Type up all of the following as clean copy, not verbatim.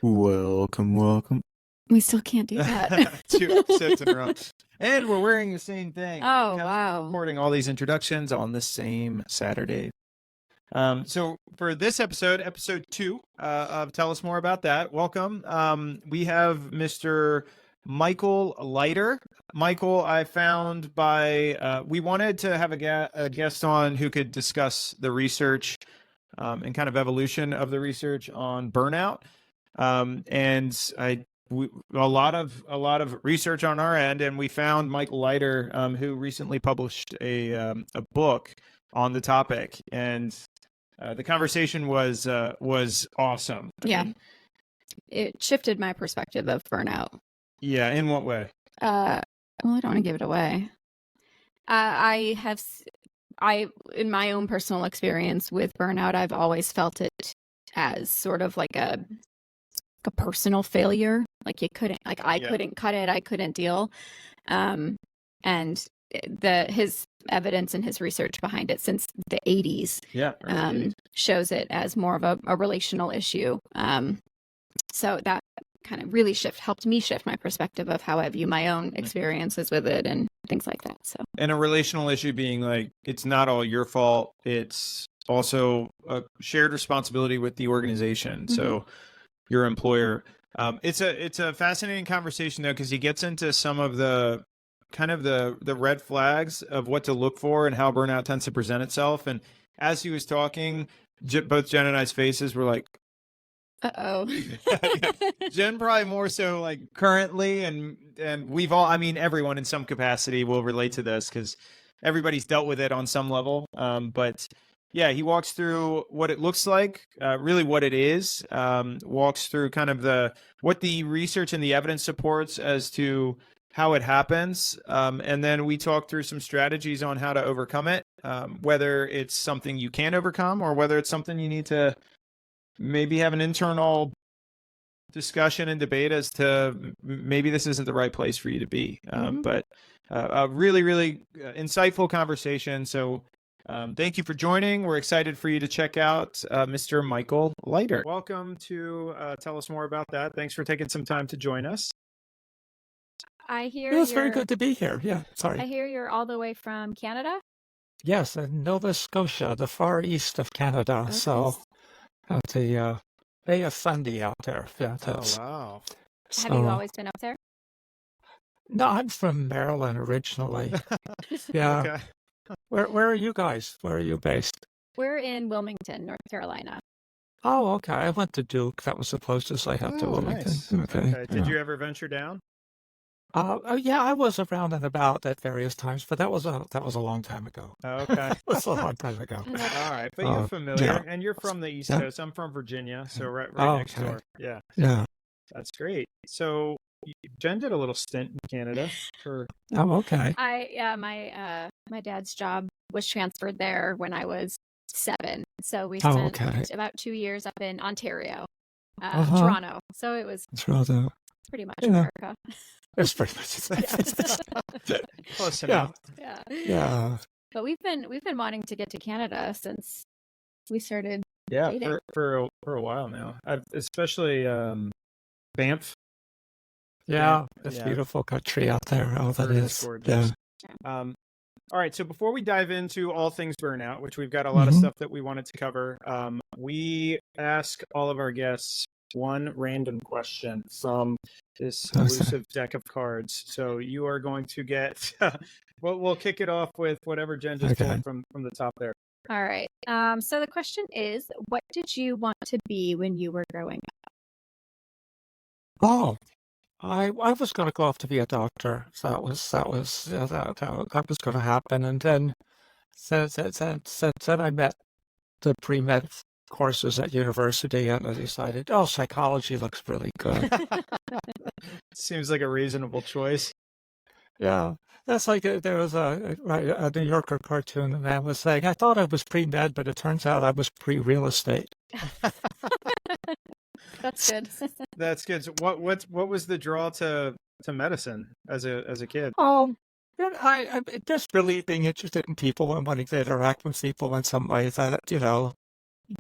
Welcome, welcome. We still can't do that. 2 episodes in a row. And we're wearing the same thing. Oh, We're wow. recording all these introductions on the same Saturday. So for this episode 2 of Tell Us More About That, welcome. We have Mr. Michael Leiter. Michael, I found we wanted to have a guest on who could discuss the research and kind of evolution of the research on burnout. A lot of research on our end, and we found Michael Leiter, who recently published a book on the topic, and the conversation was awesome. Yeah. It shifted my perspective of burnout. Yeah, in what way? Well, I don't want to give it away. In my own personal experience with burnout, I've always felt it as sort of like a personal failure. Like I couldn't cut it. I couldn't deal. And his evidence and his research behind it since the 80s shows it as more of a relational issue. So that kind of really helped me shift my perspective of how I view my own experiences with it and things like that. So, and a relational issue being like, it's not all your fault. It's also a shared responsibility with the organization. Mm-hmm. So your employer. It's a fascinating conversation though, because he gets into some of the kind of the red flags of what to look for and how burnout tends to present itself. And as he was talking, both Jen and I's faces were like, uh-oh. Jen probably more so like currently, and we've all, I mean, everyone in some capacity will relate to this because everybody's dealt with it on some level. But yeah, he walks through what it looks like, really what it is, walks through kind of what the research and the evidence supports as to how it happens. And then we talk through some strategies on how to overcome it, whether it's something you can overcome or whether it's something you need to maybe have an internal discussion and debate as to maybe this isn't the right place for you to be. But a really, really insightful conversation. So thank you for joining. We're excited for you to check out Mr. Michael Leiter. Welcome to Tell Us More About That. Thanks for taking some time to join us. I hear it's very good to be here. Yeah, sorry. I hear you're all the way from Canada? Yes, in Nova Scotia, the far east of Canada. Okay. So at the Bay of Fundy out there. Yeah, oh, wow. So, have you always been up there? No, I'm from Maryland originally. Yeah. Okay. Where are you guys? Where are you based? We're in Wilmington, North Carolina. Oh, okay. I went to Duke. That was the closest I had to Wilmington. Nice. Okay. Did you ever venture down? Yeah, I was around and about at various times, but that was a long time ago. Okay. It was a long time ago. All right, but you're familiar, and you're from the East Coast. I'm from Virginia, so right next door. Yeah. Yeah. That's great. So Jen did a little stint in Canada for. Oh, okay. My dad's job was transferred there when I was 7, so we spent about 2 years up in Ontario, Toronto. So it was Toronto. Pretty much America. It's pretty much close enough. Yeah. But we've been wanting to get to Canada since we started. dating. for a while now. Especially Banff. Yeah, it's beautiful country out there. Oh, that is gorgeous. Yeah. All right, so before we dive into all things burnout, which we've got a lot of stuff that we wanted to cover, we ask all of our guests one random question from this elusive deck of cards. So you are going to get, we'll kick it off with whatever Jen just pulled from the top there. All right. So the question is, what did you want to be when you were growing up? Oh, I was going to go off to be a doctor. So that was going to happen. And then then I met the pre-med courses at university, and I decided, psychology looks really good. Seems like a reasonable choice. Yeah, that's like there was a New Yorker cartoon. The man was saying, "I thought I was pre-med, but it turns out I was pre-real estate." That's good. That's good. So what was the draw to medicine as a kid? I just really being interested in people and wanting to interact with people in some way that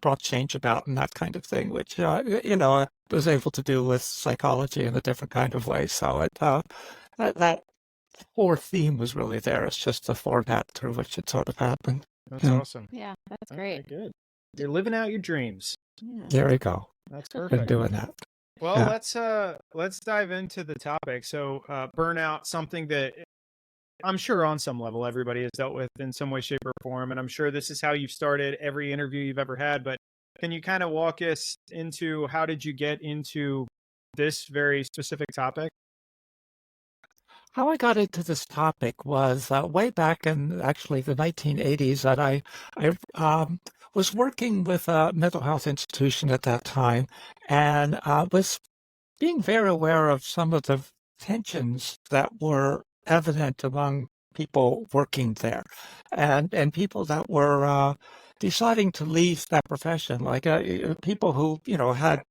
brought change about and that kind of thing, which, I was able to do with psychology in a different kind of way. So that core theme was really there. It's just the format through which it sort of happened. That's awesome. Yeah, that's Okay, great. good. You're living out your dreams. Yeah. There we go. That's Been perfect. doing that. Well, Yeah. let's dive into the topic. So, burnout, something that I'm sure on some level everybody has dealt with in some way, shape, or form, and I'm sure this is how you've started every interview you've ever had. But can you kind of walk us into how did you get into this very specific topic? How I got into this topic was way back in actually the 1980s that I was working with a mental health institution at that time and was being very aware of some of the tensions that were evident among people working there and people that were deciding to leave that profession, like people who, had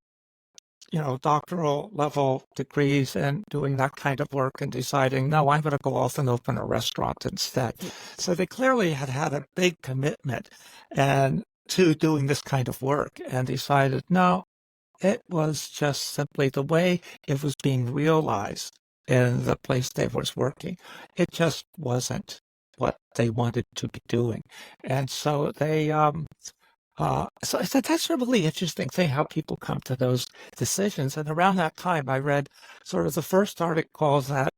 doctoral level degrees and doing that kind of work and deciding, no, I'm going to go off and open a restaurant instead. So they clearly had had a big commitment and to doing this kind of work and decided, no, it was just simply the way it was being realized in the place they was working. It just wasn't what they wanted to be doing. And so so that's a really interesting thing, how people come to those decisions. And around that time, I read sort of the first article that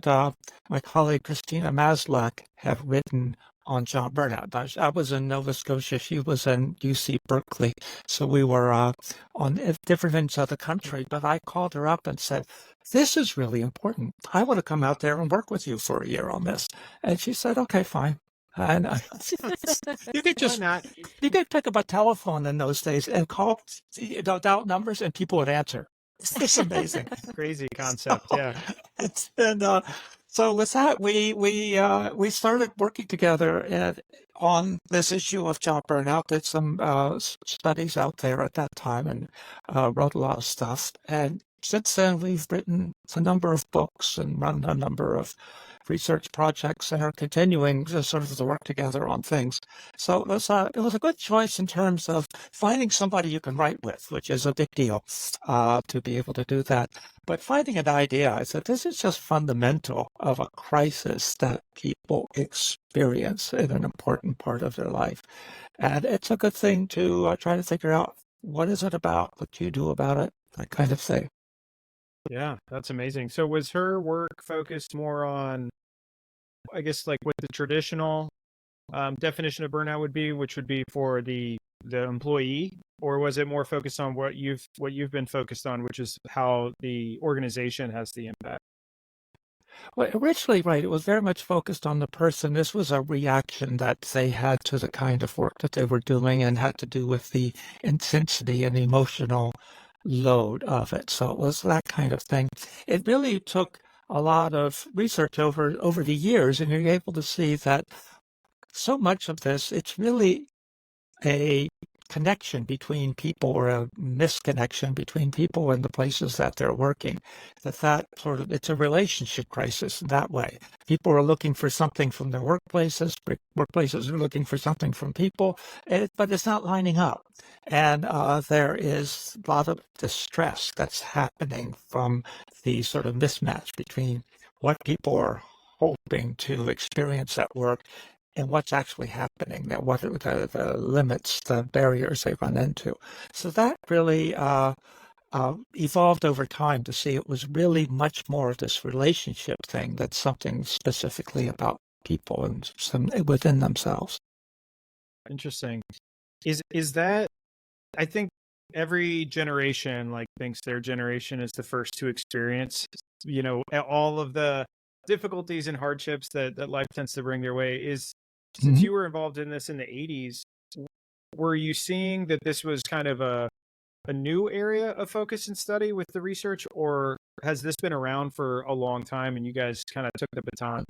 my colleague Christina Maslach had written on job burnout. I was in Nova Scotia. She was in UC Berkeley. So we were on different ends of the country. But I called her up and said, this is really important. I want to come out there and work with you for a year on this. And she said, okay, fine. And you could just not? you could pick up a telephone in those days and call dial numbers and people would answer. It's amazing. Crazy concept, yeah. And so with that, we started working together on this issue of job burnout. Did some studies out there at that time and wrote a lot of stuff. And since then, we've written a number of books and run a number of research projects and are continuing to sort of to work together on things. So it was a good choice in terms of finding somebody you can write with, which is a big deal to be able to do that. But finding an idea, I said, this is just fundamental of a crisis that people experience in an important part of their life. And it's a good thing to try to figure out what is it about, what do you do about it, that kind of thing. Yeah, that's amazing. So was her work focused more on, I guess, like what the traditional definition of burnout would be, which would be for the employee, or was it more focused on what you've been focused on, which is how the organization has the impact? Well, originally, right, it was very much focused on the person. This was a reaction that they had to the kind of work that they were doing and had to do with the intensity and emotional load of it. So it was that kind of thing. It really took a lot of research over the years, and you're able to see that so much of this, it's really a connection between people or a misconnection between people and the places that they're working. That sort of, it's a relationship crisis in that way. People are looking for something from their workplaces. Workplaces are looking for something from people, but it's not lining up. And there is a lot of distress that's happening from the sort of mismatch between what people are hoping to experience at work and what's actually happening, that what are the limits, the barriers they run into. So that really evolved over time to see it was really much more of this relationship thing that's something specifically about people and some within themselves. Interesting. Is that, I think every generation like thinks their generation is the first to experience, all of the difficulties and hardships that life tends to bring their way. Since you were involved in this in the 80s, were you seeing that this was kind of a new area of focus and study with the research, or has this been around for a long time and you guys kind of took the baton?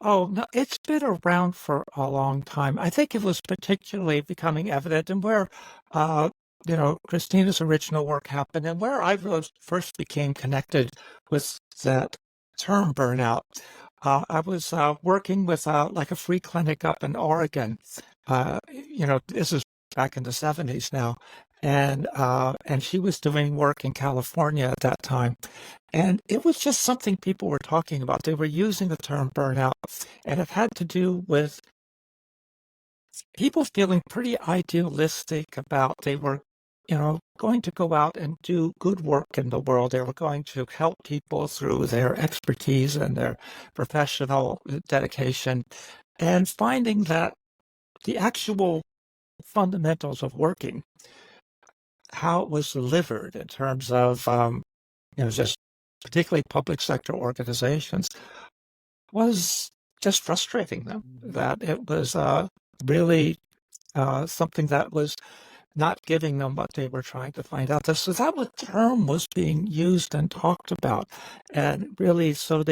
Oh, no, it's been around for a long time. I think it was particularly becoming evident and where, Christina's original work happened and where I first became connected with that term burnout. I was working with like a free clinic up in Oregon. This is back in the 70s now. And she was doing work in California at that time. And it was just something people were talking about. They were using the term burnout, and it had to do with people feeling pretty idealistic about they were, going to go out and do good work in the world. They were going to help people through their expertise and their professional dedication, and finding that the actual fundamentals of working, how it was delivered in terms of, just particularly public sector organizations, was just frustrating them. That it was really something that was not giving them what they were trying to find out. So that was term was being used and talked about. And really, so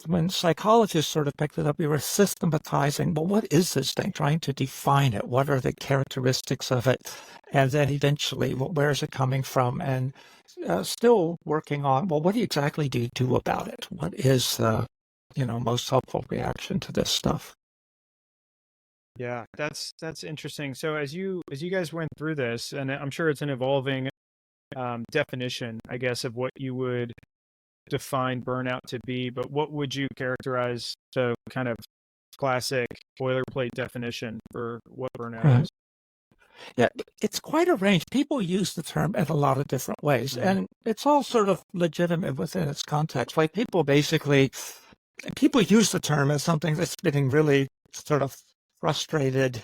when psychologists sort of picked it up, we were systematizing, well, what is this thing? Trying to define it. What are the characteristics of it? And then eventually, well, where is it coming from? And still working on, well, what exactly do you do about it? What is the, most helpful reaction to this stuff? Yeah, that's interesting. So as you guys went through this, and I'm sure it's an evolving definition, I guess, of what you would define burnout to be, but what would you characterize the kind of classic boilerplate definition for what burnout is? Yeah, it's quite a range. People use the term in a lot of different ways, and it's all sort of legitimate within its context. Like people use the term as something that's getting really sort of frustrated,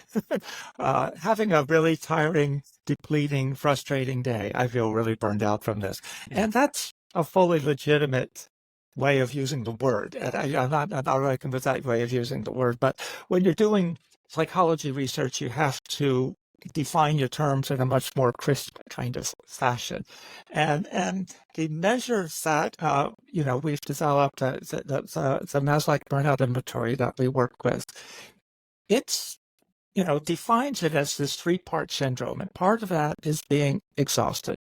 having a really tiring, depleting, frustrating day. I feel really burned out from this. And that's a fully legitimate way of using the word. And I'm not reckoning with that way of using the word. But when you're doing psychology research, you have to define your terms in a much more crisp kind of fashion. And the measures that, we've developed, the Maslow burnout inventory that we work with, it's, defines it as this three-part syndrome. And part of that is being exhausted.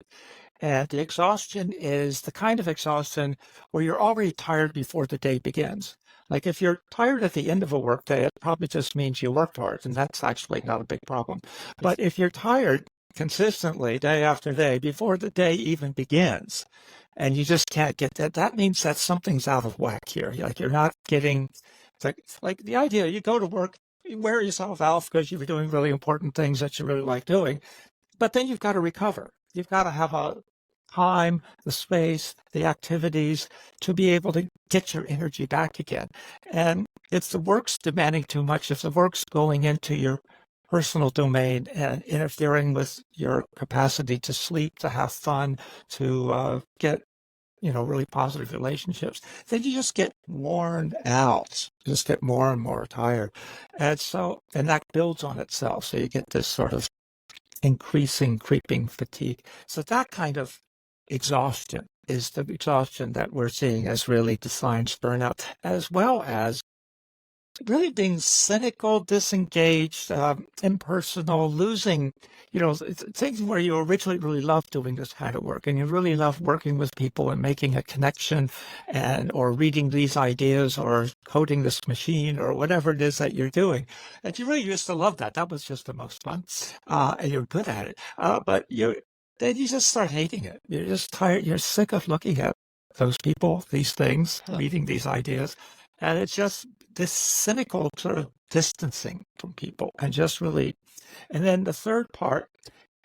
And the exhaustion is the kind of exhaustion where you're already tired before the day begins. Like if you're tired at the end of a workday, it probably just means you worked hard, and that's actually not a big problem. But if you're tired consistently day after day before the day even begins, and you just can't get that means that something's out of whack here. Like you're not getting, like the idea, you go to work, you wear yourself out because you're doing really important things that you really like doing, but then you've got to recover. You've got to have a time, the space, the activities to be able to get your energy back again. And if the work's demanding too much, if the work's going into your personal domain and interfering with your capacity to sleep, to have fun, to get, really positive relationships, then you just get worn out. You just get more and more tired. And that builds on itself. So you get this sort of increasing, creeping fatigue. So that kind of exhaustion is the exhaustion that we're seeing as really defines burnout, as well as really being cynical, disengaged, impersonal, losing, things where you originally really loved doing this kind of work, and you really love working with people and making a connection, or reading these ideas, or coding this machine, or whatever it is that you're doing. And you really used to love that. That was just the most fun, and you're good at it. But then you just start hating it. You're just tired. You're sick of looking at those people, these things, reading these ideas. And it's just this cynical sort of distancing from people, and just really, and then the third part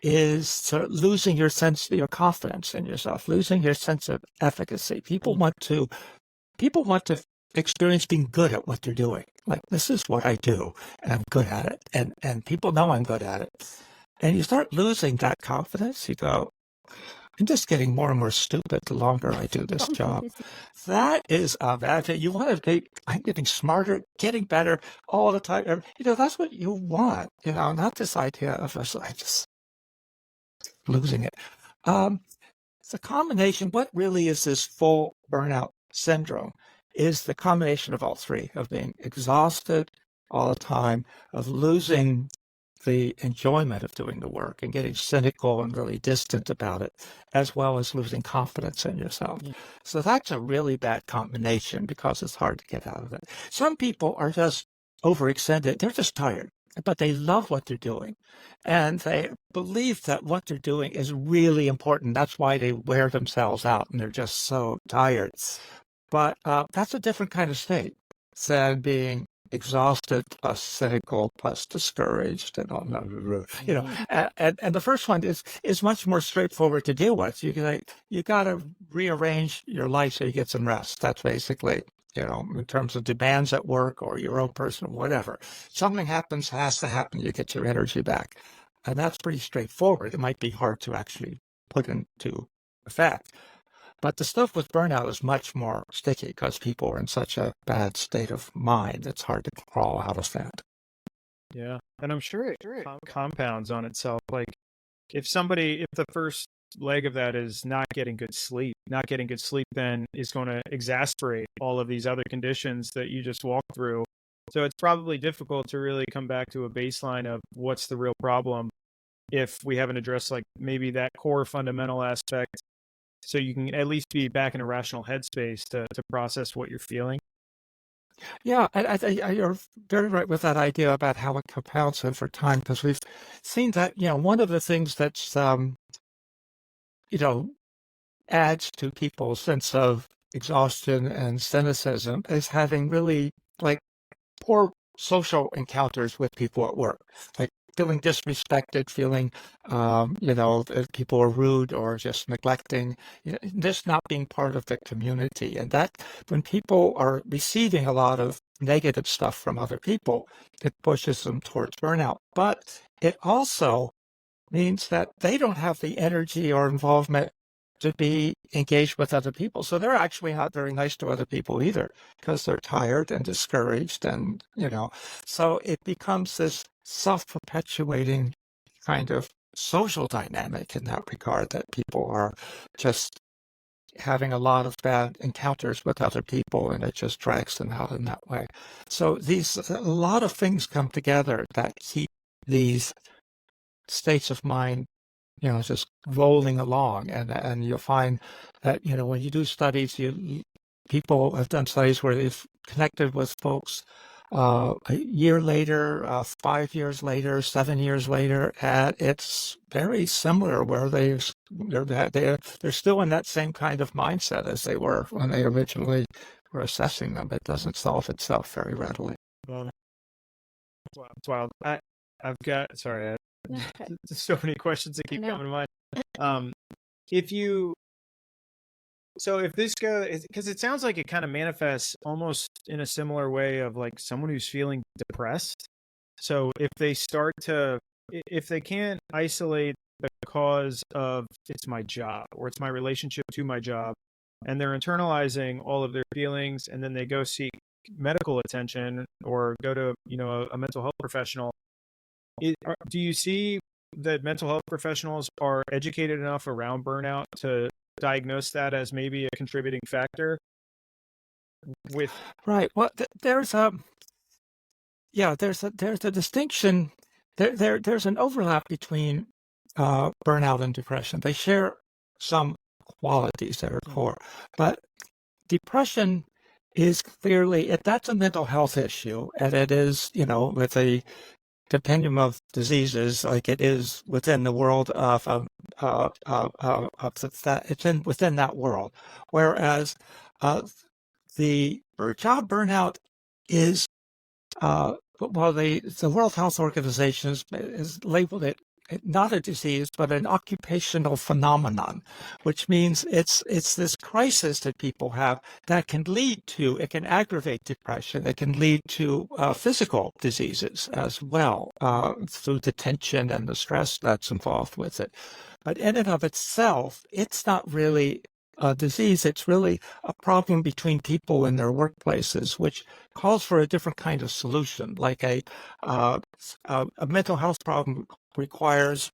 is sort of losing your confidence in yourself, losing your sense of efficacy. People want to experience being good at what they're doing. Like, this is what I do, and I'm good at it, and people know I'm good at it. And you start losing that confidence. You go, I'm just getting more and more stupid the longer I do this job. That is a bad thing. You want to be, I'm getting smarter, getting better all the time. That's what you want, not this idea of us, I just losing it. It's a combination. What really is this full burnout syndrome is the combination of all three, of being exhausted all the time, of losing the enjoyment of doing the work and getting cynical and really distant about it, as well as losing confidence in yourself. So that's a really bad combination because it's hard to get out of it. Some people are just overextended. They're just tired. but they love what they're doing. And they believe that what they're doing is really important. That's why they wear themselves out and they're just so tired. But that's a different kind of state than being exhausted plus cynical plus discouraged and all that. And the first one is much more straightforward to deal with. You got to rearrange your life so you get some rest. That's basically, in terms of demands at work or your own personal whatever. Something happens, has to happen, you get your energy back. And that's pretty straightforward. It might be hard to actually put into effect. But the stuff with burnout is much more sticky because people are in such a bad state of mind. It's hard to crawl out of that. Yeah. And I'm sure it compounds on itself. Like if the first leg of that is not getting good sleep then is going to exacerbate all of these other conditions that you just walked through. So it's probably difficult to really come back to a baseline of what's the real problem if we haven't addressed like maybe that core fundamental aspect, so you can at least be back in a rational headspace to process what you're feeling. Yeah, you're very right with that idea about how it compounds over time, because we've seen that, one of the things that's, adds to people's sense of exhaustion and cynicism is having really like poor social encounters with people at work, like feeling disrespected, feeling, that people are rude or just neglecting, this not being part of the community. And that when people are receiving a lot of negative stuff from other people, it pushes them towards burnout. But it also means that they don't have the energy or involvement to be engaged with other people. So they're actually not very nice to other people either, because they're tired and discouraged and, so it becomes this self-perpetuating kind of social dynamic in that regard, that people are just having a lot of bad encounters with other people and it just drags them out in that way. So a lot of things come together that keep these states of mind just rolling along, and you'll find that when you do studies, people have done studies where they've connected with folks a year later, 5 years later, 7 years later, and it's very similar where they're still in that same kind of mindset as they were when they originally were assessing them. It doesn't solve itself very readily. Well, it's wild. I've got sorry. Okay. So many questions that keep coming to mind. If this goes, because it sounds like it kind of manifests almost in a similar way of like someone who's feeling depressed. So if they can't isolate the cause of it's my job or it's my relationship to my job, and they're internalizing all of their feelings, and then they go seek medical attention or go to a mental health professional. Do you see that mental health professionals are educated enough around burnout to diagnose that as maybe a contributing factor? Right. Well, there's a distinction. There's an overlap between burnout and depression. They share some qualities that are core, but depression is clearly that's a mental health issue, and it is with a continuum of diseases, like it is within the world of that. It's within that world, whereas the job burnout is the World Health Organization is labeled it not a disease, but an occupational phenomenon, which means it's this crisis that people have that can aggravate depression. It can lead to physical diseases as well, through the tension and the stress that's involved with it. But in and of itself, it's not really a disease. It's really a problem between people in their workplaces, which calls for a different kind of solution. Like a mental health problem requires,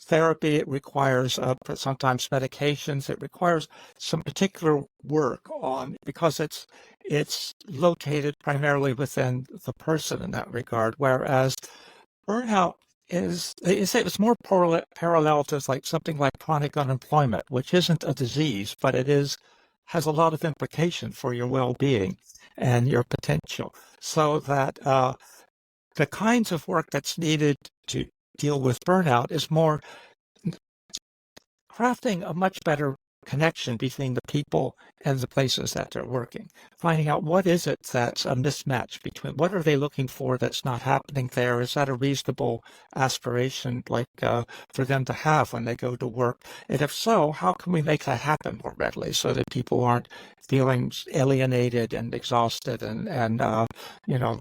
therapy. It requires sometimes medications. It requires some particular work because it's located primarily within the person in that regard. Whereas burnout it's more parallel to something like chronic unemployment, which isn't a disease, but it has a lot of implication for your well-being. and your potential, so that the kinds of work that's needed to deal with burnout is more crafting a much better connection between the people and the places that they're working, finding out what is it that's a mismatch between, what are they looking for that's not happening there? Is that a reasonable aspiration for them to have when they go to work? And if so, how can we make that happen more readily so that people aren't feeling alienated and exhausted and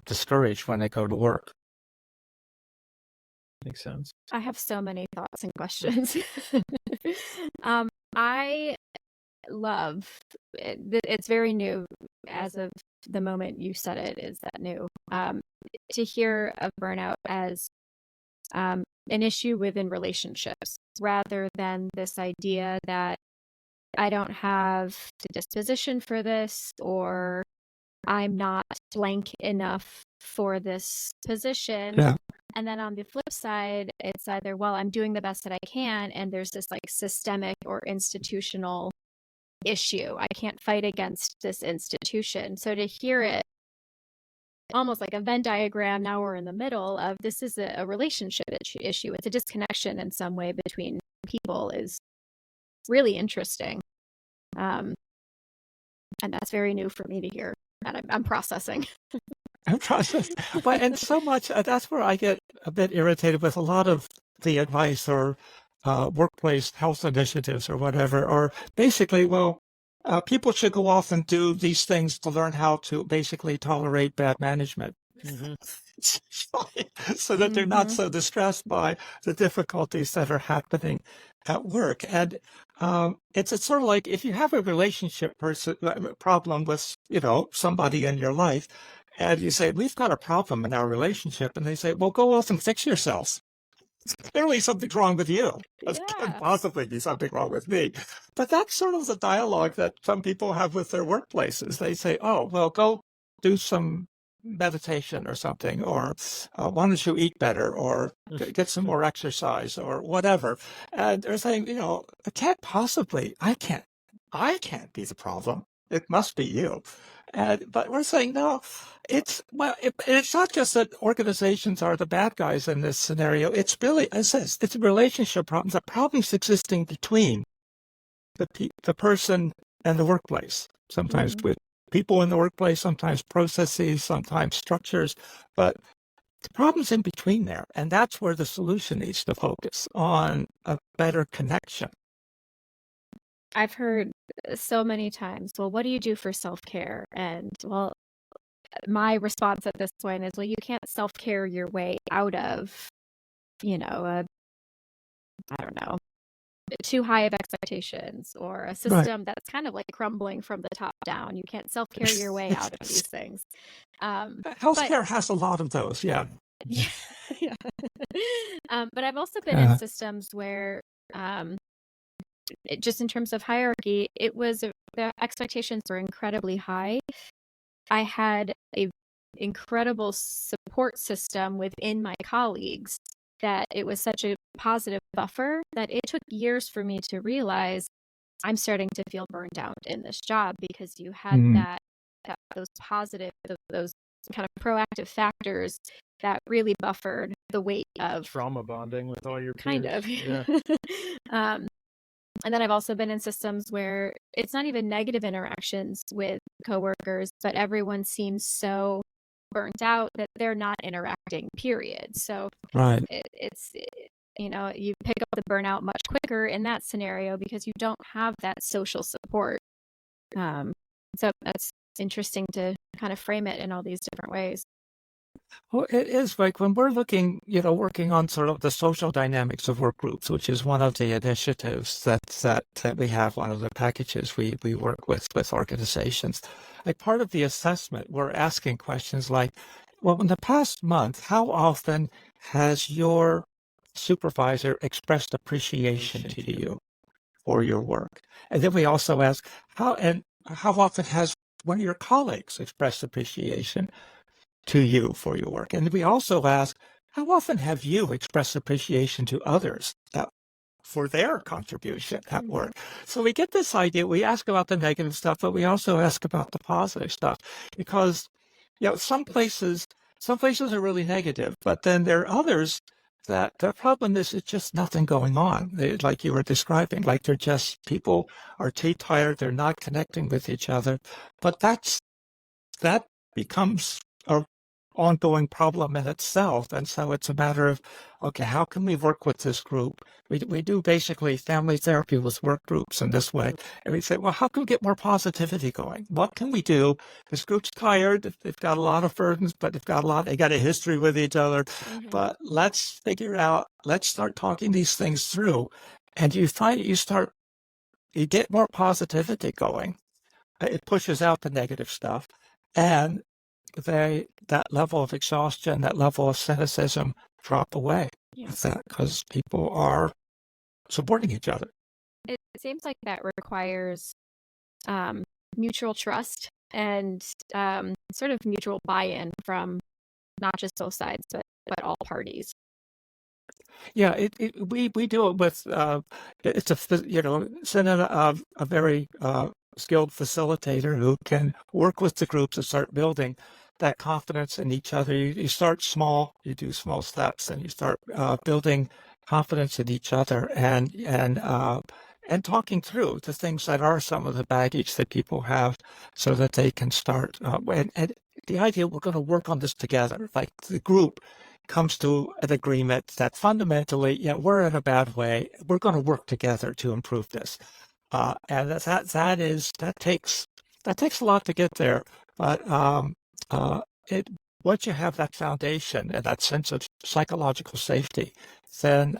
discouraged when they go to work? Makes sense. I have so many thoughts and questions. I love it. It's very new as of the moment you said it is that new. To hear of burnout as an issue within relationships rather than this idea that I don't have the disposition for this, or I'm not blank enough for this position. Yeah. And then on the flip side, it's either, well, I'm doing the best that I can, and there's this like systemic or institutional issue. I can't fight against this institution. So to hear it almost like a Venn diagram, now we're in the middle of this is a relationship issue. It's a disconnection in some way between people is really interesting. And that's very new for me to hear. And I'm processing. But and so much that's where I get a bit irritated with a lot of the advice or workplace health initiatives or whatever, or basically, people should go off and do these things to learn how to basically tolerate bad management. Mm-hmm. So that they're not so distressed by the difficulties that are happening at work. And it's sort of like if you have a relationship problem with somebody in your life, and you say, we've got a problem in our relationship, and they say, well, go off and fix yourselves. Clearly something's wrong with you. There can't possibly be something wrong with me. But that's sort of the dialogue that some people have with their workplaces. They say, oh, well, go do some meditation or something, or why don't you eat better, or get some more exercise, or whatever. And they're saying, I can't be the problem. It must be you. But we're saying, no, it's not just that organizations are the bad guys in this scenario. It's really, as I said, it's relationship problems, the problems existing between the person and the workplace, sometimes with people in the workplace, sometimes processes, sometimes structures, but the problem's in between there. And that's where the solution needs to focus on a better connection. I've heard so many times, well, what do you do for self-care? And well, my response at this point is, well, you can't self-care your way out of, I don't know, too high of expectations or a system that's kind of like crumbling from the top down. You can't self-care your way out of these things. Healthcare has a lot of those, yeah. Yeah. But I've also been in systems where just in terms of hierarchy, the expectations were incredibly high. I had an incredible support system within my colleagues that it was such a positive buffer that it took years for me to realize I'm starting to feel burned out in this job, because you had those positive, those kind of proactive factors that really buffered the weight of trauma bonding with all your peers. Kind of. Yeah. And then I've also been in systems where it's not even negative interactions with coworkers, but everyone seems so burnt out that they're not interacting, period. So it's you pick up the burnout much quicker in that scenario because you don't have that social support. So that's interesting to kind of frame it in all these different ways. Well, it is like when we're looking, working on sort of the social dynamics of work groups, which is one of the initiatives that we have, one of the packages we work with organizations. Like part of the assessment, we're asking questions like, well, in the past month, how often has your supervisor expressed appreciation to you for your work? And then we also ask, how often has one of your colleagues expressed appreciation to you for your work? And we also ask, how often have you expressed appreciation to others for their contribution at work. So we get this idea, we ask about the negative stuff, but we also ask about the positive stuff because, some places are really negative, but then there are others that the problem is it's just nothing going on. Like you were describing, like people are too tired, they're not connecting with each other, but that becomes a ongoing problem in itself. And so it's a matter of, okay, how can we work with this group? We do basically family therapy with work groups in this way. And we say, well, how can we get more positivity going? What can we do? This group's tired. They've got a lot of burdens, but they got a history with each other. But let's start talking these things through. And you find you get more positivity going. It pushes out the negative stuff. And that level of exhaustion, that level of cynicism drop away with that because people are supporting each other. It seems like that requires mutual trust and sort of mutual buy-in from not just both sides, but all parties. Yeah, we do it with it's a very skilled facilitator who can work with the groups and start building that confidence in each other. You start small, you do small steps, and you start building confidence in each other and talking through the things that are some of the baggage that people have so that they can start. And the idea we're going to work on this together, like the group comes to an agreement that fundamentally, we're in a bad way. We're going to work together to improve this. And that takes a lot to get there. But once you have that foundation and that sense of psychological safety, then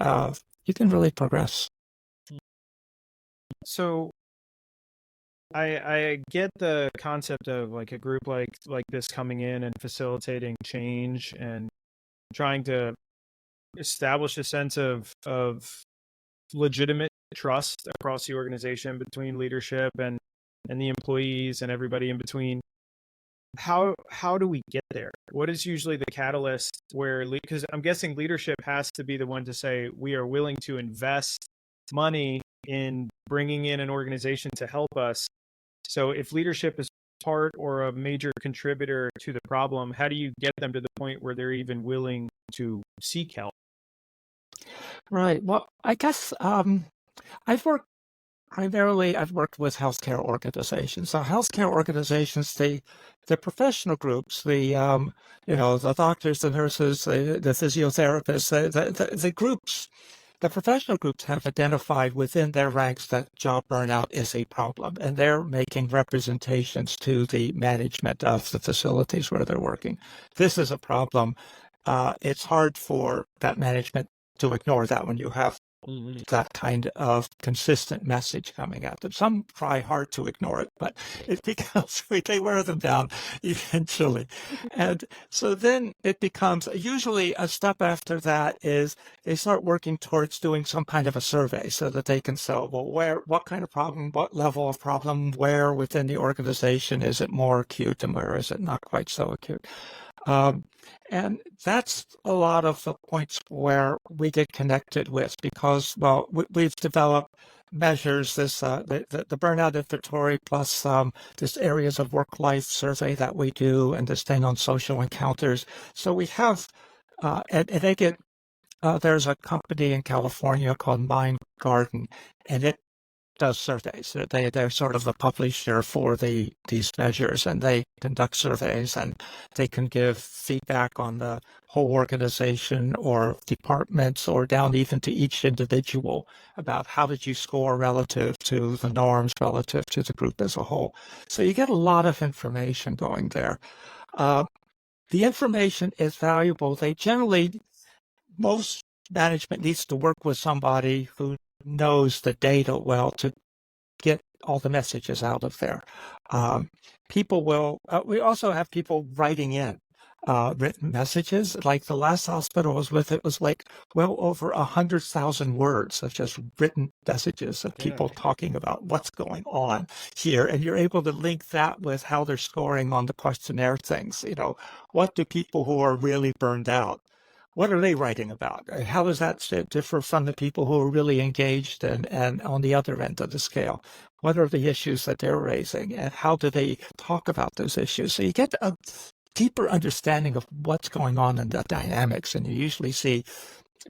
you can really progress. So I get the concept of like a group like this coming in and facilitating change and trying to establish a sense of legitimate trust across the organization between leadership and the employees and everybody in between. How do we get there? What is usually the catalyst because I'm guessing leadership has to be the one to say we are willing to invest money in bringing in an organization to help us. So if leadership is part or a major contributor to the problem, how do you get them to the point where they're even willing to seek help? Right. Well, I guess I've worked with healthcare organizations. So healthcare organizations, the professional groups, the doctors, the nurses, the physiotherapists, the groups, the professional groups have identified within their ranks that job burnout is a problem, and they're making representations to the management of the facilities where they're working. This is a problem. It's hard for that management to ignore that when you have that kind of consistent message coming at them. Some try hard to ignore it, but it becomes, they wear them down eventually. And so then it becomes, usually a step after that is they start working towards doing some kind of a survey so that they can say, well, what kind of problem, what level of problem, where within the organization is it more acute and where is it not quite so acute? And that's a lot of the points where we get connected with because, we've developed measures, the burnout inventory plus this areas of work-life survey that we do and this thing on social encounters. So we have, and they get, there's a company in California called Mind Garden, and it does surveys. They're sort of the publisher for these measures, and they conduct surveys, and they can give feedback on the whole organization or departments or down even to each individual about how did you score relative to the norms, relative to the group as a whole. So you get a lot of information going there. The information is valuable. Most management needs to work with somebody who knows the data well to get all the messages out of there. We also have people writing in written messages. Like the last hospital I was with, it was like well over 100,000 words of just written messages of people talking about what's going on here. And you're able to link that with how they're scoring on the questionnaire things. What do people who are really burned out, what are they writing about? How does that differ from the people who are really engaged and on the other end of the scale? What are the issues that they're raising, and how do they talk about those issues? So you get a deeper understanding of what's going on in the dynamics, and you usually see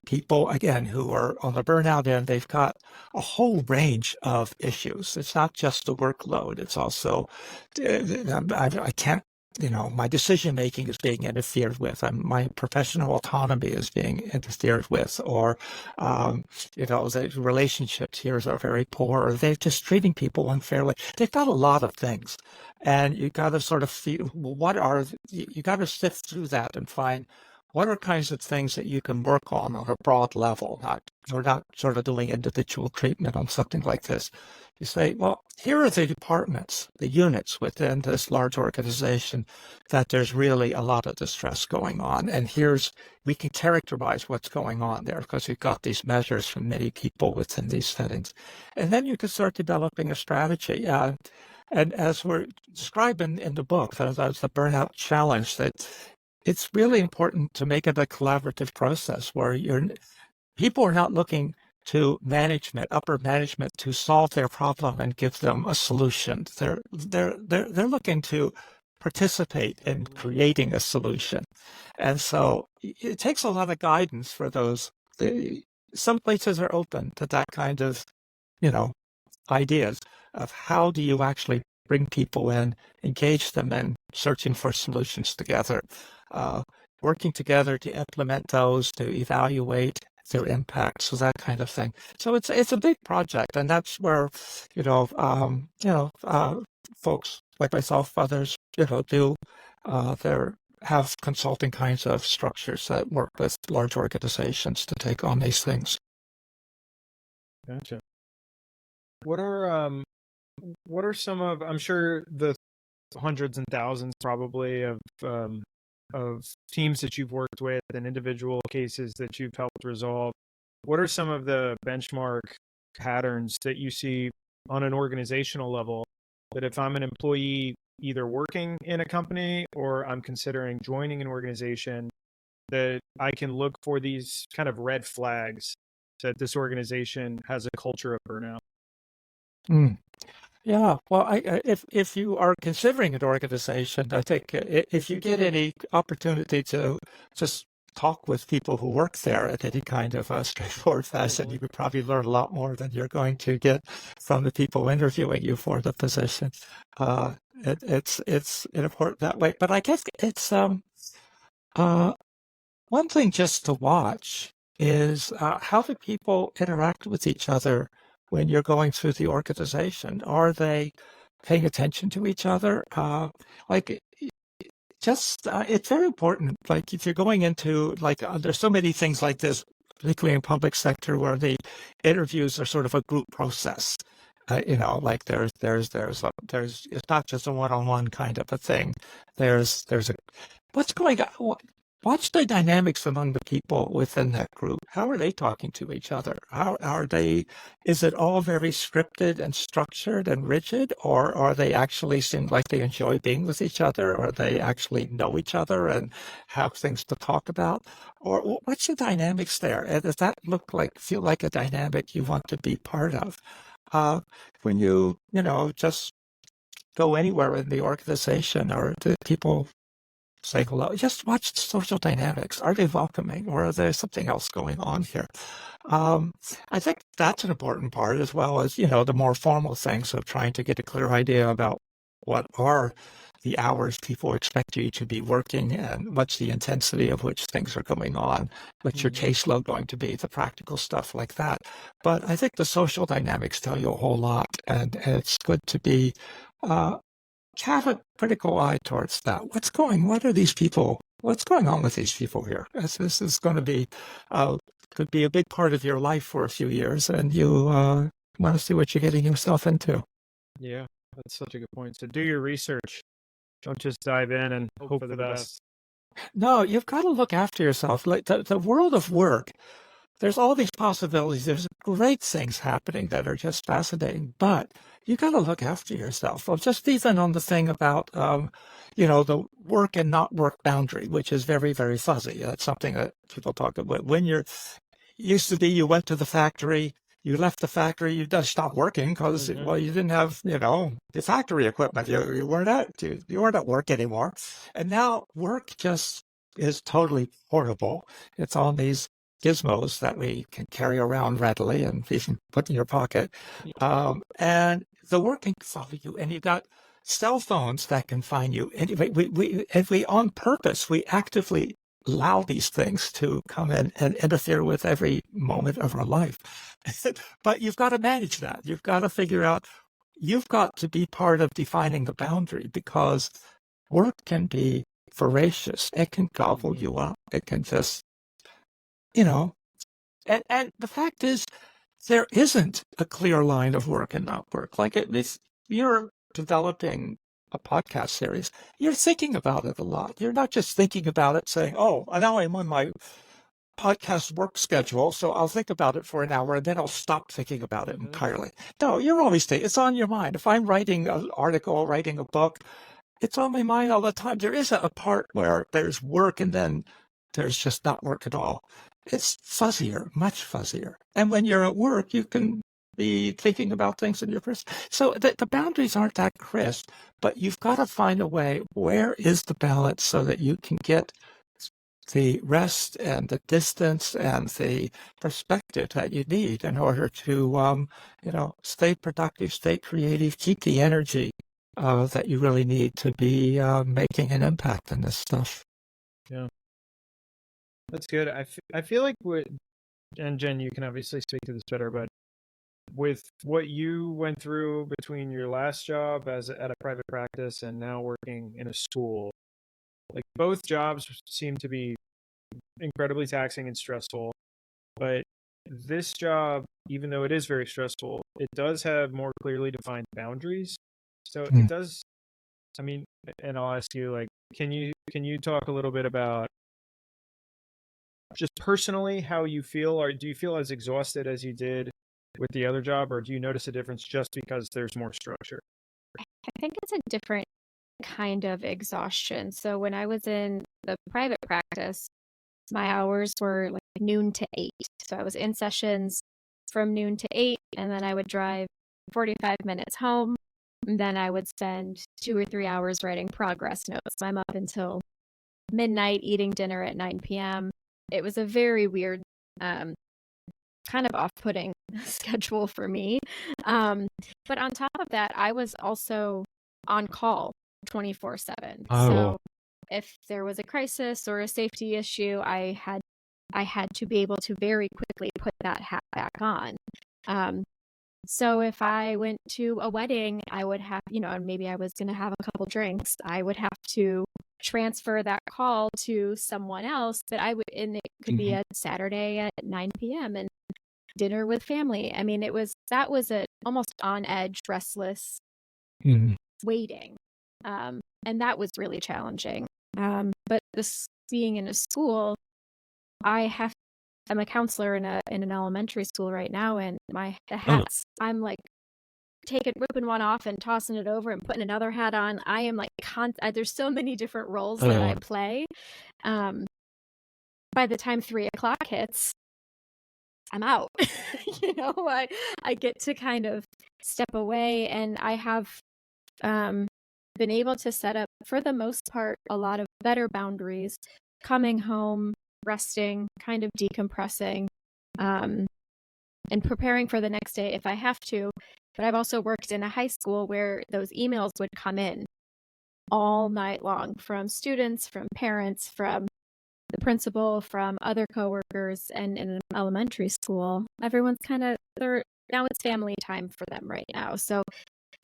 people, again, who are on the burnout end. They've got a whole range of issues. It's not just the workload. It's also, I can't, my decision making is being interfered with, and my professional autonomy is being interfered with, or, the relationships here are very poor, or they're just treating people unfairly. They've got a lot of things, and you got to sort of feel, you got to sift through that and find what are kinds of things that you can work on a broad level. We're not sort of doing individual treatment on something like this. You say, well, here are the departments, the units within this large organization that there's really a lot of distress going on. And we can characterize what's going on there because we've got these measures from many people within these settings. And then you can start developing a strategy. And as we're describing in the book, that's the burnout challenge, that it's really important to make it a collaborative process where people are not looking to upper management, to solve their problem and give them a solution. They're looking to participate in creating a solution, and so it takes a lot of guidance for those. Some places are open to that kind of, ideas of how do you actually bring people in, engage them in searching for solutions together. Working together to implement those, to evaluate their impact, so that kind of thing. So it's a big project, and that's where folks like myself, others, have consulting kinds of structures that work with large organizations to take on these things. Gotcha. What are some of, I'm sure the hundreds and thousands probably of teams that you've worked with and individual cases that you've helped resolve, what are some of the benchmark patterns that you see on an organizational level that if I'm an employee either working in a company or I'm considering joining an organization, that I can look for these kind of red flags that this organization has a culture of burnout? Yeah, well, if you are considering an organization, I think if you get any opportunity to just talk with people who work there in any kind of a straightforward fashion, you could probably learn a lot more than you're going to get from the people interviewing you for the position. It's important that way, but I guess it's one thing just to watch is how do people interact with each other when you're going through the organization? Are they paying attention to each other? It's very important. Like if you're going into, there's so many things like this, particularly in public sector, where the interviews are sort of a group process. It's not just a one-on-one kind of a thing. What's going on? Watch the dynamics among the people within that group. How are they talking to each other? Is it all very scripted and structured and rigid, or are they actually seem like they enjoy being with each other, or they actually know each other and have things to talk about? Or what's the dynamics there? And does that feel like a dynamic you want to be part of? When you just go anywhere in the organization, or do people say hello? Just watch the social dynamics. Are they welcoming, or is there something else going on here? I think that's an important part, as well as, the more formal things of trying to get a clear idea about what are the hours people expect you to be working and what's the intensity of which things are going on, what's your caseload going to be, the practical stuff like that. But I think the social dynamics tell you a whole lot, and it's good to be have a critical eye towards that. What's going on with these people here? This is going to be, could be a big part of your life for a few years, and you want to see what you're getting yourself into. Yeah, that's such a good point. So do your research. Don't just dive in and hope for the best. No, you've got to look after yourself. Like the world of work, there's all these possibilities. There's great things happening that are just fascinating, but you got to look after yourself. Well, just even on the thing about, the work and not work boundary, which is very, very fuzzy. That's something that people talk about. When used to be, you went to the factory, you left the factory, you just stopped working because, well, you didn't have, the factory equipment. You weren't at work anymore. And now work just is totally portable. It's on these gizmos that we can carry around readily and even put in your pocket. And the work can follow you, and you've got cell phones that can find you. Anyway, we on purpose, we actively allow these things to come in and interfere with every moment of our life. But you've got to manage that. You've got to figure out, you've got to be part of defining the boundary, because work can be voracious. It can gobble you up. It can just, and the fact is, there isn't a clear line of work and not work. Like if you're developing a podcast series, you're thinking about it a lot. You're not just thinking about it saying, oh, now I'm on my podcast work schedule, so I'll think about it for an hour and then I'll stop thinking about it entirely. No, you're always thinking. It's on your mind. If I'm writing an article, writing a book, it's on my mind all the time. There is a part where there's work and then there's just not work at all. It's fuzzier, much fuzzier. And when you're at work, you can be thinking about things in your personal. So the boundaries aren't that crisp, but you've got to find a way. Where is the balance so that you can get the rest and the distance and the perspective that you need in order to, stay productive, stay creative, keep the energy that you really need to be making an impact in this stuff. Yeah. That's good. I feel like and Jen, you can obviously speak to this better, but with what you went through between your last job at a private practice and now working in a school, like both jobs seem to be incredibly taxing and stressful, but this job, even though it is very stressful, it does have more clearly defined boundaries. So it does, and I'll ask you, like, can you talk a little bit about just personally how you feel, or do you feel as exhausted as you did with the other job, or do you notice a difference just because there's more structure? I think it's a different kind of exhaustion. So when I was in the private practice, my hours were like noon to 8. So I was in sessions from noon to 8, and then I would drive 45 minutes home. And then I would spend 2 or 3 hours writing progress notes. I'm up until midnight eating dinner at 9 p.m. It was a very weird, kind of off-putting schedule for me. But on top of that, I was also on call 24/7. So if there was a crisis or a safety issue, I had to be able to very quickly put that hat back on. So if I went to a wedding, I would have, and maybe I was going to have a couple drinks, I would have to transfer that call to someone else, and it could be a Saturday at 9 p.m. and dinner with family. I mean, that was a almost on edge, restless waiting. And that was really challenging. But this being in a school, I'm a counselor in an elementary school right now, and the hats, I'm like ripping one off and tossing it over and putting another hat on. I am like, there's so many different roles that I play. By the time 3 o'clock hits, I'm out. I get to kind of step away, and I have been able to set up, for the most part, a lot of better boundaries, coming home, resting, kind of decompressing, and preparing for the next day if I have to. But I've also worked in a high school where those emails would come in all night long from students, from parents, from the principal, from other coworkers. And in an elementary school, everyone's now it's family time for them right now. So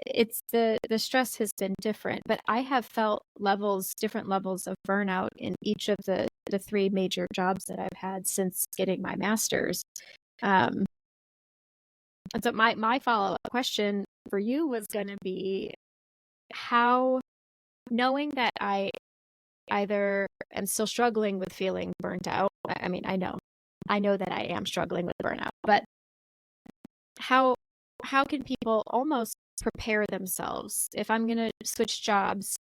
it's the stress has been different, but I have felt different levels of burnout in each of the 3 major jobs that I've had since getting my master's. And so my follow-up question for you was going to be, how, knowing that I either am still struggling with feeling burnt out, I mean, I know I know that I am struggling with burnout. But how can people almost prepare themselves if I'm going to switch jobs,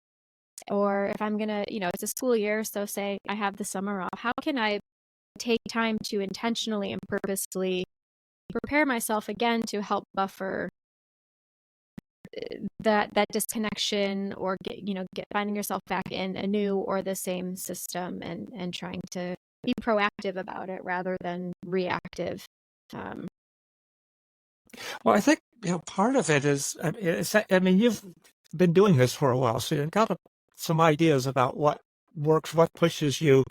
or if I'm going to, it's a school year, so say I have the summer off, how can I take time to intentionally and purposely prepare myself again to help buffer that disconnection, or finding yourself back in a new or the same system, and trying to be proactive about it rather than reactive. Well, I think part of it is, I mean, you've been doing this for a while, so you've got some ideas about what works, what pushes you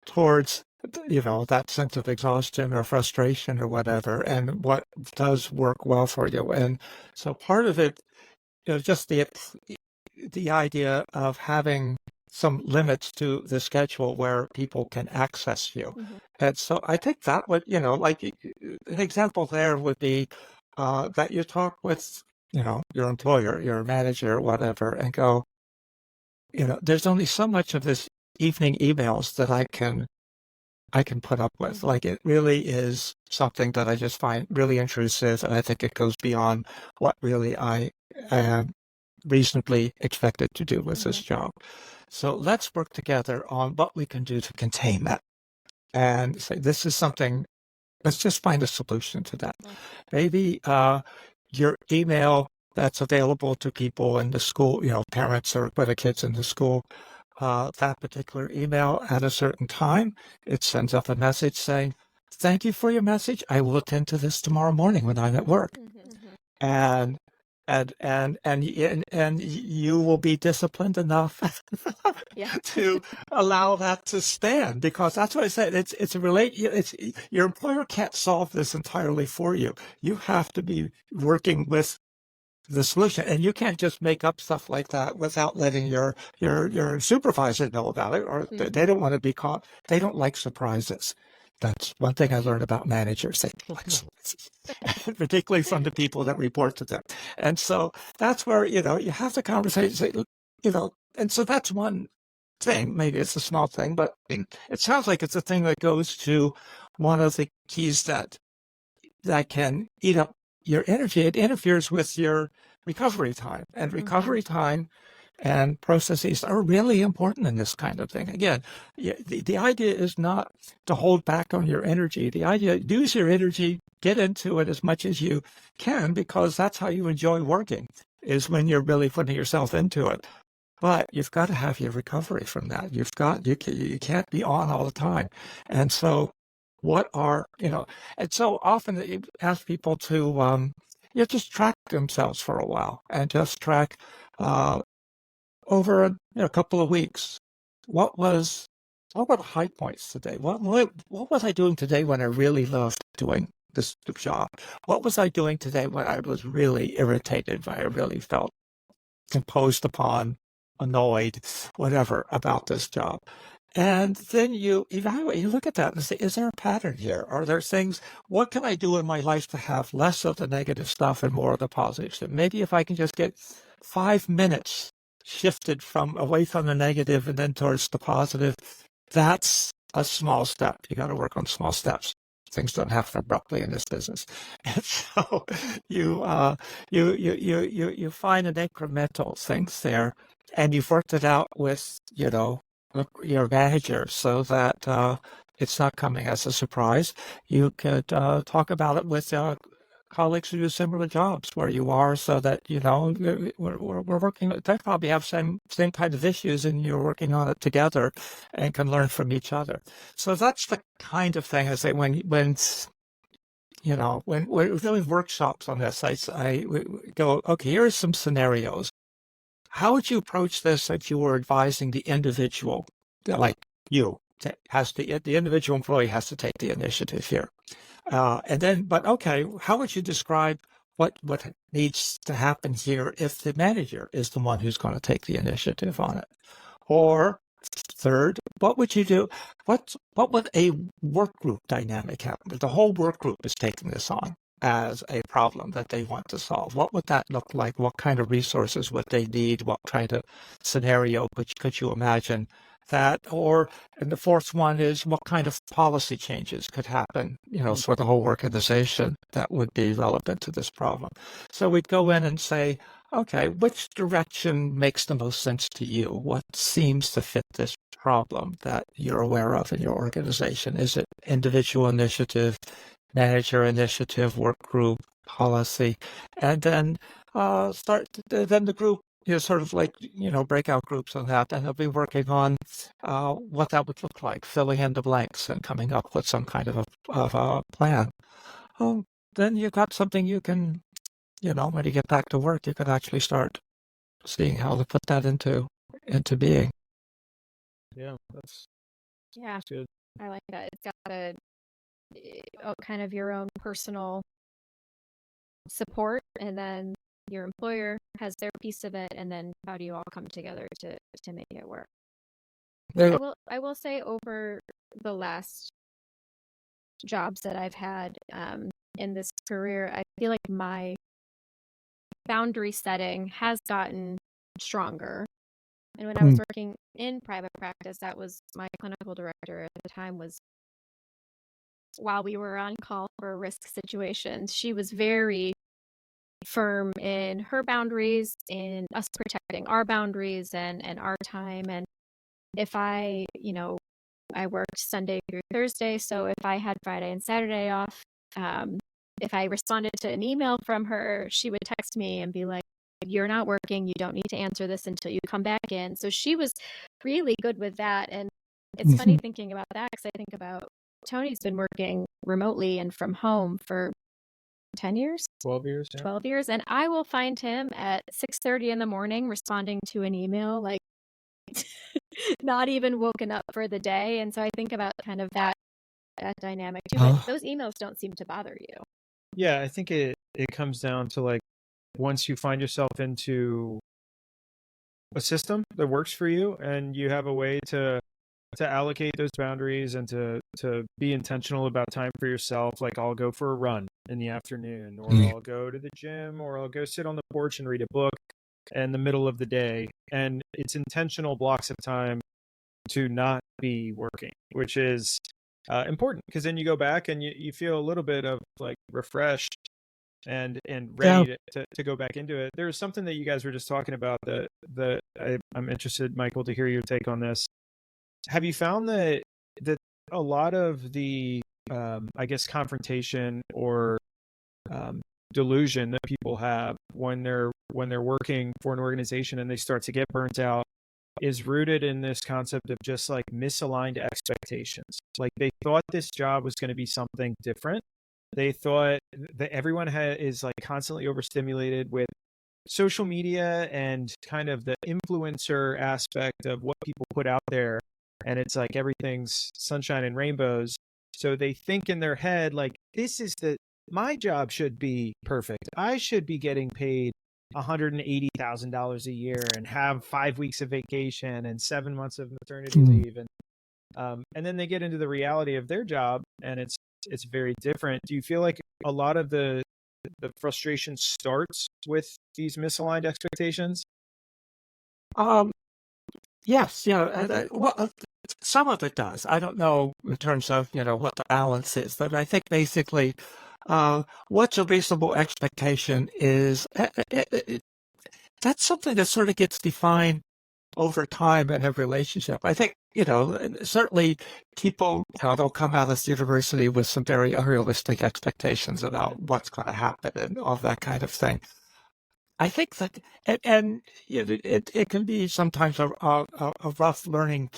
towards that sense of exhaustion or frustration or whatever, and what does work well for you. And so part of it is just the idea of having some limits to the schedule where people can access you. Mm-hmm. And so I think that would, like an example there would be that you talk with, your employer, your manager, whatever, and go, there's only so much of this evening emails that I can put up with. Mm-hmm. Like, it really is something that I just find really intrusive, and I think it goes beyond what really I am reasonably expected to do with this job. So let's work together on what we can do to contain that, and say, this is something, let's just find a solution to that. Maybe your email that's available to people in the school, parents or with the kids in the school, that particular email at a certain time, it sends up a message saying, thank you for your message. I will attend to this tomorrow morning when I'm at work. And you will be disciplined enough to allow that to stand, because that's what I said. It's your employer can't solve this entirely for you. You have to be working with the solution, and you can't just make up stuff like that without letting your supervisor know about it, or they don't want to be caught. They don't like surprises. That's one thing I learned about managers. They like surprises, particularly from the people that report to them. And so that's where, you have the conversation, say, and so that's one thing. Maybe it's a small thing, but it sounds like it's a thing that goes to one of the keys that can eat up your energy. It interferes with your recovery time, and recovery time and processes are really important in this kind of thing. Again, the idea is not to hold back on your energy. The idea, use your energy, get into it as much as you can, because that's how you enjoy working, is when you're really putting yourself into it. But you've got to have your recovery from that. You can't be on all the time. And so and so often you ask people to, just track themselves for a while, and just track, over a couple of weeks, what were the high points today? What was I doing today when I really loved doing this job? What was I doing today when I was really irritated, when I really felt imposed upon, annoyed, whatever, about this job? And then you evaluate, you look at that and say, is there a pattern here? Are there things, what can I do in my life to have less of the negative stuff and more of the positive stuff? Maybe if I can just get 5 minutes shifted away from the negative and then towards the positive, that's a small step. You got to work on small steps. Things don't happen abruptly in this business. And so you find an incremental things there, and you've worked it out with, your manager, so that it's not coming as a surprise. You could talk about it with colleagues who do similar jobs where you are, so that we're working. They probably have same kind of issues, and you're working on it together and can learn from each other. So that's the kind of thing I say when we're doing workshops on this. We go, okay, here are some scenarios. How would you approach this if you were advising the individual, like you? The individual employee has to take the initiative here. But okay, how would you describe what needs to happen here if the manager is the one who's going to take the initiative on it? Or third, what would you do? What would a work group dynamic happen? The whole work group is taking this on as a problem that they want to solve. What would that look like? What kind of resources would they need? What kind of scenario could you imagine And the fourth one is what kind of policy changes could happen, for the whole organization that would be relevant to this problem. So we'd go in and say, okay, which direction makes the most sense to you? What seems to fit this problem that you're aware of in your organization? Is it individual initiative, manager initiative, work group, policy? And then then the group, sort of like, breakout groups on that, and they'll be working on what that would look like, filling in the blanks and coming up with some kind of a plan. Then you've got something you can, when you get back to work, you can actually start seeing how to put that into being. Yeah, that's good. I like that. It's got a kind of your own personal support, and then your employer has their piece of it, and then how do you all come together to make it work? I will say, over the last jobs that I've had in this career, I feel like my boundary setting has gotten stronger. And when I was working in private practice, that was my clinical director at the time, was while we were on call for risk situations, she was very firm in her boundaries, in us protecting our boundaries and our time. And if I worked Sunday through Thursday, so if I had Friday and Saturday off, if I responded to an email from her, she would text me and be like, "You're not working. You don't need to answer this until you come back in." So she was really good with that. And it's funny thinking about that, because I think about Tony's been working remotely and from home for 10 years? 12 years. Yeah. 12 years. And I will find him at 6:30 in the morning responding to an email, like not even woken up for the day. And so I think about kind of that dynamic too. But those emails don't seem to bother you. Yeah, I think it comes down to, like, once you find yourself into a system that works for you, and you have a way to allocate those boundaries and to be intentional about time for yourself. Like, I'll go for a run in the afternoon, or I'll go to the gym, or I'll go sit on the porch and read a book in the middle of the day. And it's intentional blocks of time to not be working, which is important, because then you go back and you feel a little bit of, like, refreshed and ready to go back into it. There's something that you guys were just talking about that I'm interested, Michael, to hear your take on this. Have you found that a lot of the I guess confrontation or delusion that people have when they're working for an organization and they start to get burnt out is rooted in this concept of just, like, misaligned expectations? Like, they thought this job was going to be something different. They thought that everyone is, like, constantly overstimulated with social media and kind of the influencer aspect of what people put out there. And it's like everything's sunshine and rainbows. So they think in their head, like, my job should be perfect. I should be getting paid $180,000 a year and have 5 weeks of vacation and 7 months of maternity leave. And then they get into the reality of their job, and it's very different. Do you feel like a lot of the frustration starts with these misaligned expectations? Yes, some of it does. I don't know in terms of, what the balance is, but I think basically what's a reasonable expectation is that's something that sort of gets defined over time in a relationship. I think, certainly people, they'll come out of university with some very unrealistic expectations about what's going to happen and all that kind of thing. I think that, and it can be sometimes a rough learning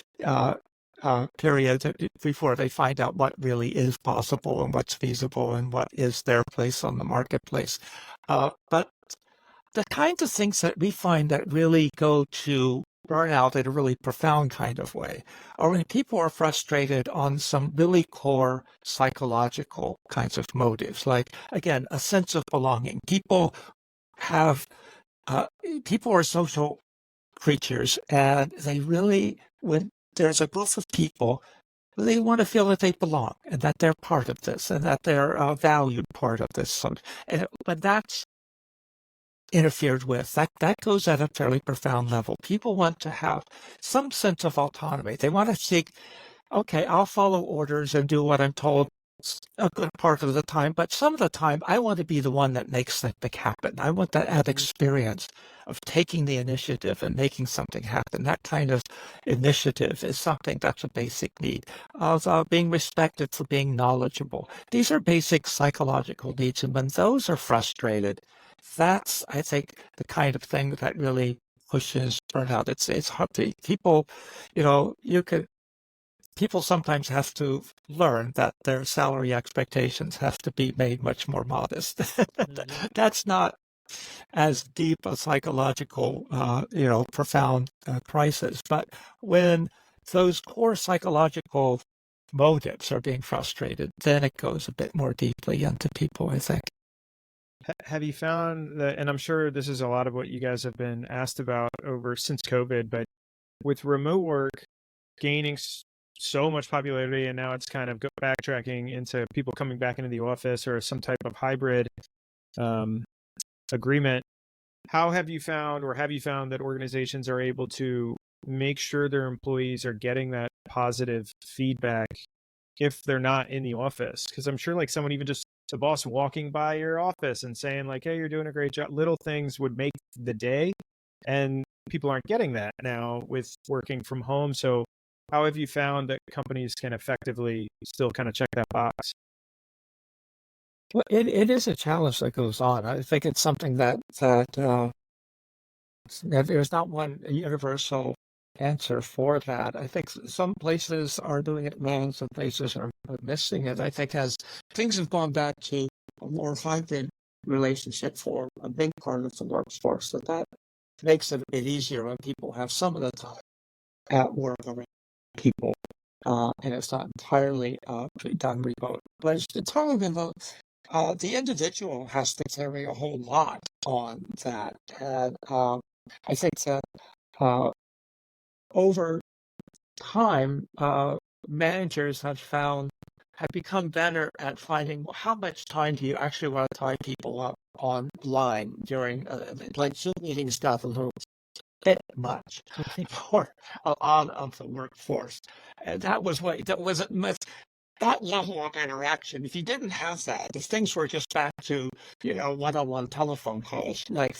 period before they find out what really is possible and what's feasible and what is their place on the marketplace. But the kinds of things that we find that really go to burnout in a really profound kind of way are when people are frustrated on some really core psychological kinds of motives, like, again, a sense of belonging. People are social creatures, and they really, when there's a group of people, they want to feel that they belong and that they're part of this and that they're a valued part of this. But interfered with. That goes at a fairly profound level. People want to have some sense of autonomy. They want to seek, okay, I'll follow orders and do what I'm told a good part of the time, but some of the time I want to be the one that makes something happen. I want that experience of taking the initiative and making something happen. That kind of initiative is something that's a basic need. Of being respected for being knowledgeable. These are basic psychological needs, and when those are frustrated, that's, I think, the kind of thing that really pushes burnout. It's hard to people, people sometimes have to learn that their salary expectations have to be made much more modest. That's not as deep a psychological, profound crisis. But when those core psychological motives are being frustrated, then it goes a bit more deeply into people, I think. Have you found that, and I'm sure this is a lot of what you guys have been asked about over since COVID, but with remote work gaining so much popularity, and now it's kind of backtracking into people coming back into the office or some type of hybrid agreement. How have you found that organizations are able to make sure their employees are getting that positive feedback if they're not in the office? Because I'm sure like someone, even just the boss walking by your office and saying like, hey, you're doing a great job, little things would make the day. And people aren't getting that now with working from home. So how have you found that companies can effectively still kind of check that box? Well, it is a challenge that goes on. I think it's something that there's not one universal answer for that. I think some places are doing it well, some places are missing it. I think as things have gone back to a more hybrid relationship for a big part of the workforce, that makes it a bit easier when people have some of the time at work around people, and it's not entirely done remote. But it's entirely remote. The individual has to carry a whole lot on that, and I think that over time, managers have become better at finding how much time do you actually want to tie people up online during, like Zoom meetings got a little bit much for a lot of the workforce. And that wasn't much. That level of interaction, if you didn't have that, if things were just back to, one-on-one telephone calls, like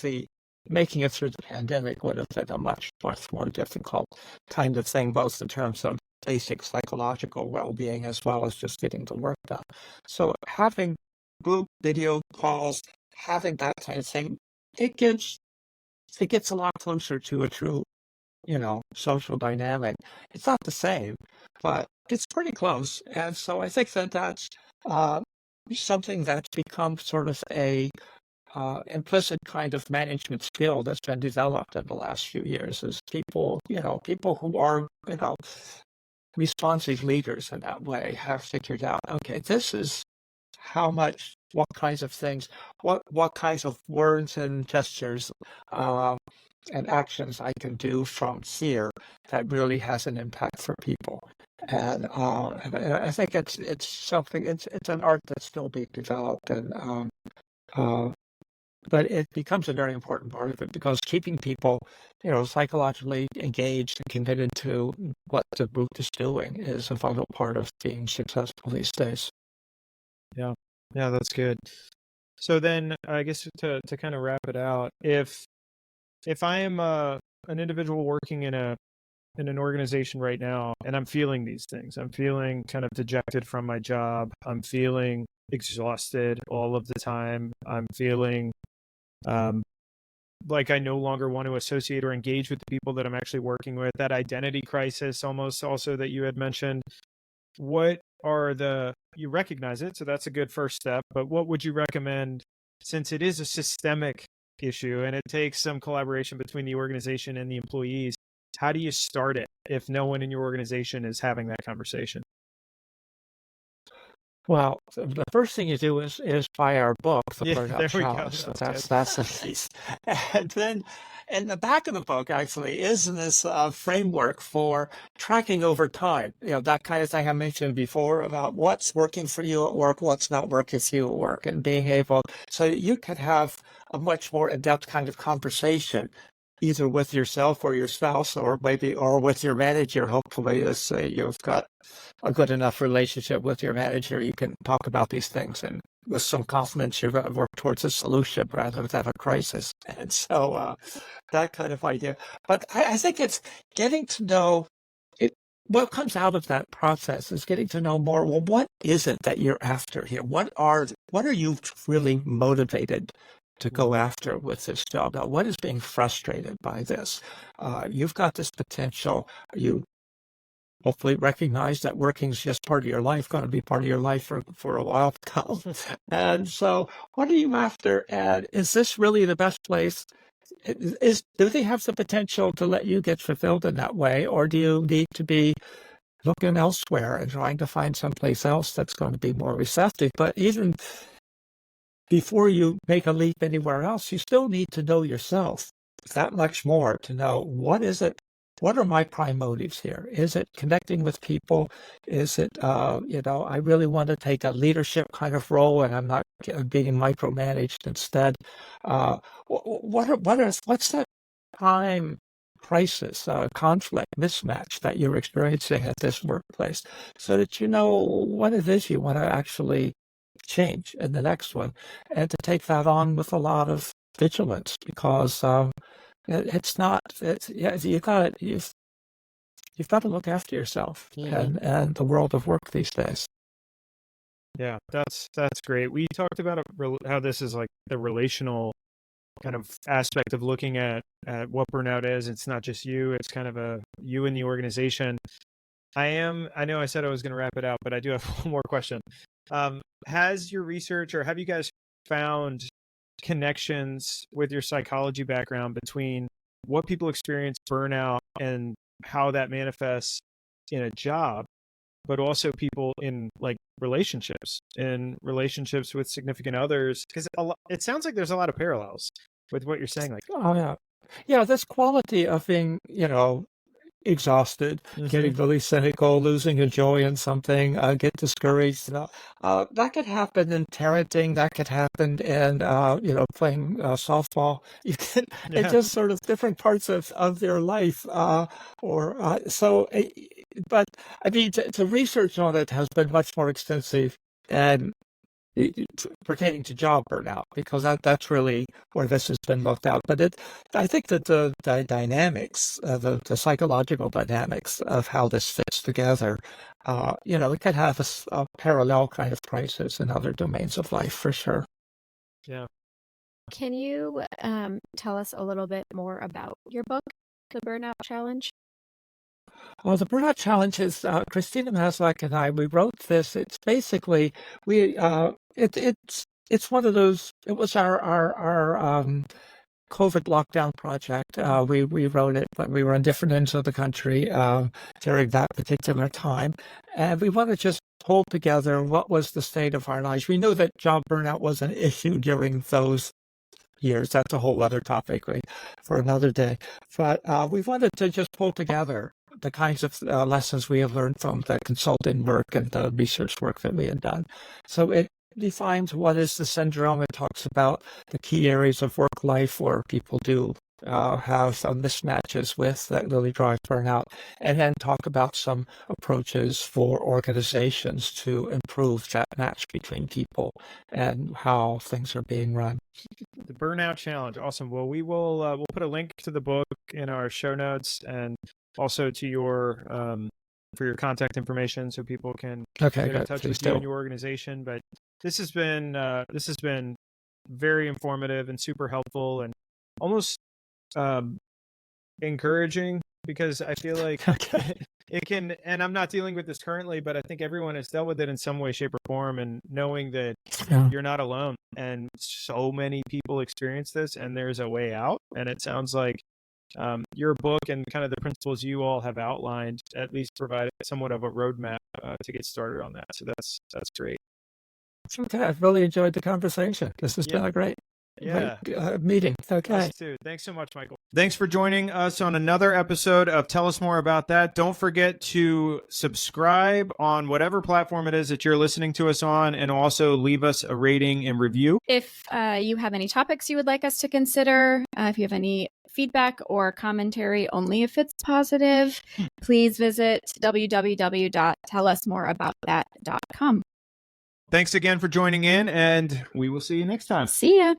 making it through the pandemic would have been a much more difficult kind of thing, both in terms of basic psychological well-being as well as just getting the work done. So having group video calls, having that kind of thing, it gets a lot closer to a true, social dynamic. It's not the same, but it's pretty close. And so I think that that's something that's become sort of a implicit kind of management skill that's been developed in the last few years is people who are, responsive leaders in that way have figured out, okay, this is what kinds of things, what kinds of words and gestures and actions I can do from here that really has an impact for people. And I think it's something, it's an art that's still being developed, and but it becomes a very important part of it because keeping people, psychologically engaged and committed to what the group is doing is a vital part of being successful these days. Yeah, that's good. So then, I guess to kind of wrap it out, if I am an individual working in an organization right now, and I'm feeling these things, I'm feeling kind of dejected from my job, I'm feeling exhausted all of the time, I'm feeling like I no longer want to associate or engage with the people that I'm actually working with, that identity crisis almost also that you had mentioned. What are you recognize it, so that's a good first step, but what would you recommend, since it is a systemic issue and it takes some collaboration between the organization and the employees? How do you start it if no one in your organization is having that conversation? Well, the first thing you do is buy our book, The Yeah, Burnout there we go. Challenge. So That's that's a piece. And then in the back of the book actually is this framework for tracking over time. That kind of thing I mentioned before about what's working for you at work, what's not working for you at work, and being able so you could have a much more in-depth kind of conversation either with yourself or your spouse or maybe or with your manager. Hopefully, as you've got a good enough relationship with your manager, you can talk about these things and with some confidence, you're going to work towards a solution rather than a crisis. And so that kind of idea. But I think it's getting to know it. What comes out of that process is getting to know more. Well, what is it that you're after here? What are you really motivated to go after with this job? Now, what is being frustrated by this? You've got this potential. You hopefully recognize that working is just part of your life, going to be part of your life for a while to come. And so what are you after? And is this really the best place? Do they have the potential to let you get fulfilled in that way? Or do you need to be looking elsewhere and trying to find someplace else that's going to be more receptive? But even before you make a leap anywhere else, you still need to know yourself that much more to know what are my prime motives here? Is it connecting with people? Is it, I really want to take a leadership kind of role and I'm not being micromanaged instead? What's that prime crisis, conflict, mismatch that you're experiencing at this workplace so that you know what it is you want to actually change in the next one and to take that on with a lot of vigilance because it's not. Yeah. You've got to look after yourself and the world of work these days. Yeah, that's great. We talked about how this is like the relational kind of aspect of looking at what burnout is. It's not just you; it's kind of a you in the organization. I know I said I was going to wrap it out, but I do have one more question. Has your research or have you guys found connections with your psychology background between what people experience burnout and how that manifests in a job, but also people in like relationships with significant others? Because it sounds like there's a lot of parallels with what you're saying. Like, Oh yeah, this quality of being, exhausted, getting really cynical, losing a joy in something, get discouraged. That could happen in parenting. That could happen in, playing softball. You can, it's just sort of different parts of their life. But I mean, the research on it has been much more extensive and pertaining to job burnout, because that's really where this has been looked at. But I think that the dynamics, the psychological dynamics of how this fits together, it could have a parallel kind of crisis in other domains of life for sure. Yeah. Can you tell us a little bit more about your book, The Burnout Challenge? Well, the Burnout Challenge is Christina Maslach and I. We wrote this. It's basically it's one of those. It was our COVID lockdown project. We wrote it, but we were on different ends of the country during that particular time, and we want to just hold together what was the state of our lives. We knew that job burnout was an issue during those years. That's a whole other topic, right, for another day. But we wanted to just pull together the kinds of lessons we have learned from the consulting work and the research work that we had done. So it defines what is the syndrome. It talks about the key areas of work life where people do have some mismatches with that really drive burnout, and then talk about some approaches for organizations to improve that match between people and how things are being run. The Burnout Challenge. Awesome. Well, we'll put a link to the book in our show notes and also to your for your contact information so people can get in touch with you and your organization. But this has been very informative and super helpful and almost encouraging, because I feel like it can, and I'm not dealing with this currently, but I think everyone has dealt with it in some way, shape, or form, and knowing that you're not alone and so many people experience this and there's a way out. And it sounds like your book and kind of the principles you all have outlined at least provide somewhat of a roadmap to get started on that. So that's great. It's okay. I've really enjoyed the conversation. This has been a great meeting. Okay. Us too. Thanks so much, Michael. Thanks for joining us on another episode of Tell Us More About That. Don't forget to subscribe on whatever platform it is that you're listening to us on, and also leave us a rating and review. If you have any topics you would like us to consider, if you have any feedback or commentary, only if it's positive, please visit www.tellusmoreaboutthat.com. Thanks again for joining in, and we will see you next time. See ya.